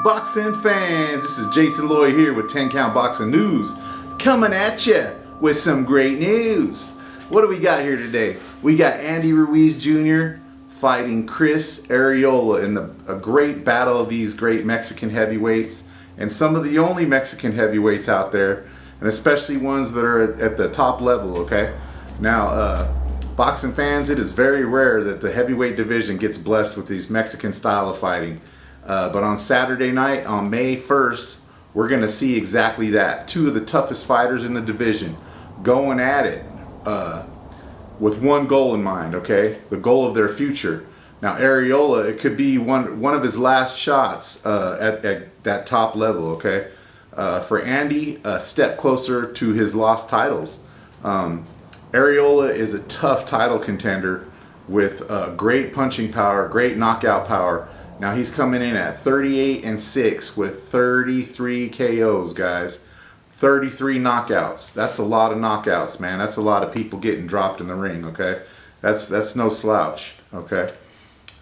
boxing fans? This is Jason Lloyd here with 10 Count Boxing News, coming at you with some great news. What do we got here today? We got Andy Ruiz Jr. fighting Chris Arreola in a great battle of these great Mexican heavyweights, and some of the only Mexican heavyweights out there, and especially ones that are at the top level. Okay, now boxing fans, it is very rare that the heavyweight division gets blessed with these Mexican style of fighting. But on Saturday night, on May 1st, we're going to see exactly that. Two of the toughest fighters in the division going at it with one goal in mind, okay? The goal of their future. Now, Arreola, it could be one of his last shots at that top level, okay? For Andy, a step closer to his lost titles. Arreola is a tough title contender with great punching power, great knockout power. Now he's coming in at 38-6 with 33 KOs, guys. 33 knockouts. That's a lot of knockouts, man. That's a lot of people getting dropped in the ring, okay? That's no slouch, okay?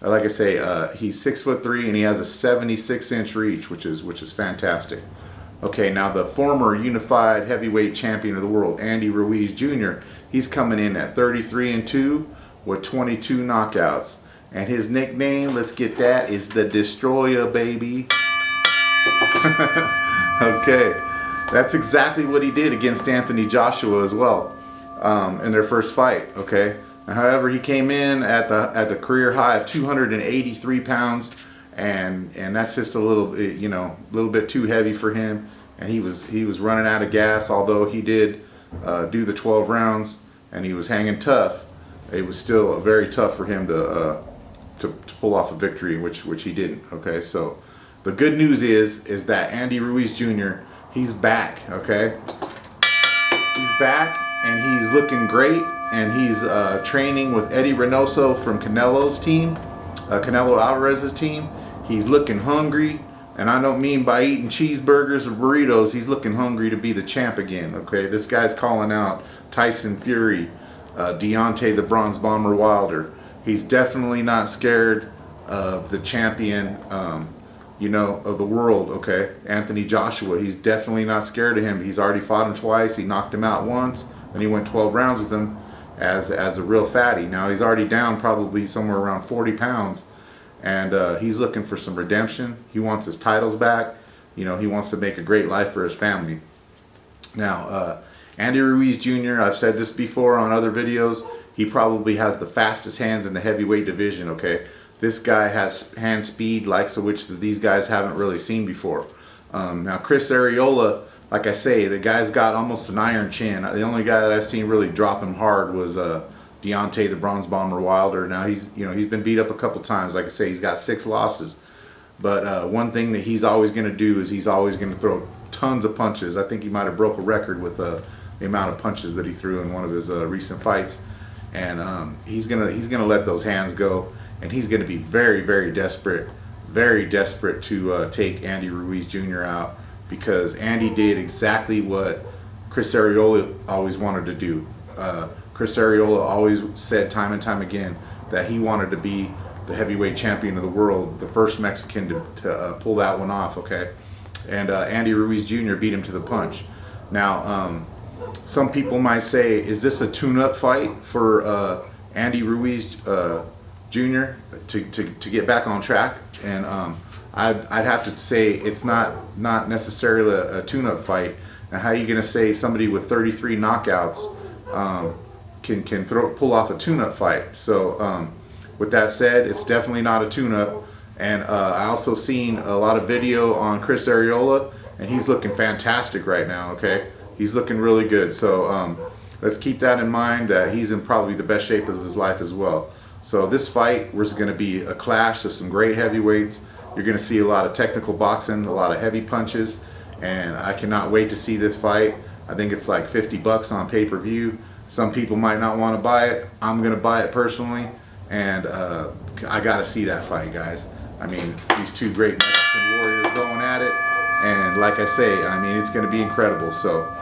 Like I say, he's 6'3" and he has a 76-inch reach, which is fantastic. Okay, now the former unified heavyweight champion of the world, Andy Ruiz Jr., he's coming in at 33-2 with 22 knockouts. And his nickname, let's get that, is the Destroyer, baby. Okay, that's exactly what he did against Anthony Joshua as well in their first fight. Okay, however, he came in at the career high of 283 pounds, and that's just a little bit, a little bit too heavy for him. And he was running out of gas. Although he did do the 12 rounds and he was hanging tough, it was still very tough for him to pull off a victory, which he didn't. Okay, so the good news is that Andy Ruiz Jr., he's back. Okay, he's back and he's looking great, and he's training with Eddie Reynoso from Canelo's team, Canelo Alvarez's team. He's looking hungry, and I don't mean by eating cheeseburgers or burritos. He's looking hungry to be the champ again. Okay, this guy's calling out Tyson Fury, Deontay the Bronze Bomber Wilder. He's definitely not scared of the champion, of the world, okay? Anthony Joshua, he's definitely not scared of him. He's already fought him twice. He knocked him out once, and he went 12 rounds with him as a real fatty. Now, he's already down probably somewhere around 40 pounds, and he's looking for some redemption. He wants his titles back. He wants to make a great life for his family. Now, Andy Ruiz Jr., I've said this before on other videos, he probably has the fastest hands in the heavyweight division, okay? This guy has hand speed, likes of which these guys haven't really seen before. Now, Chris Arreola, like I say, the guy's got almost an iron chin. The only guy that I've seen really drop him hard was Deontay the Bronze Bomber Wilder. Now, he's been beat up a couple times. Like I say, he's got 6 losses. But one thing that he's always going to do is he's always going to throw tons of punches. I think he might have broke a record with the amount of punches that he threw in one of his recent fights. And he's gonna let those hands go, and he's gonna be very, very desperate to take Andy Ruiz Jr. out, because Andy did exactly what Chris Arreola always wanted to do. Chris Arreola always said time and time again that he wanted to be the heavyweight champion of the world, the first Mexican to pull that one off. Okay, and Andy Ruiz Jr. beat him to the punch. Now, some people might say, is this a tune-up fight for Andy Ruiz Jr. to get back on track? And I'd have to say it's not necessarily a tune-up fight. Now, how are you going to say somebody with 33 knockouts can pull off a tune-up fight? So with that said, it's definitely not a tune-up. And I also seen a lot of video on Chris Arreola, and he's looking fantastic right now. Okay, he's looking really good. So let's keep that in mind. He's in probably the best shape of his life as well. So this fight was going to be a clash of some great heavyweights. You're going to see a lot of technical boxing, a lot of heavy punches, and I cannot wait to see this fight. I think it's like $50 on pay-per-view. Some people might not want to buy it. I'm going to buy it personally, and I got to see that fight, guys. I mean, these two great Mexican warriors going at it, and like I say, I mean, it's going to be incredible. So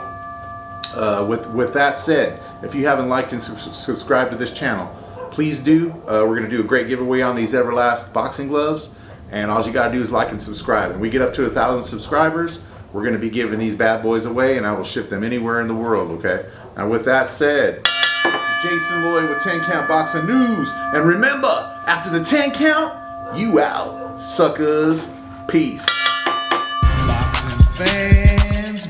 with that said, if you haven't liked and subscribed to this channel, please do. We're going to do a great giveaway on these Everlast boxing gloves, And all you gotta do is like and subscribe. When we get up to 1,000 subscribers, we're gonna be giving these bad boys away, and I will ship them anywhere in the world, okay? Now with that said, this is Jason Lloyd with 10 Count Boxing News. And remember, after the 10 count, you out, suckers. Peace. Boxing fans,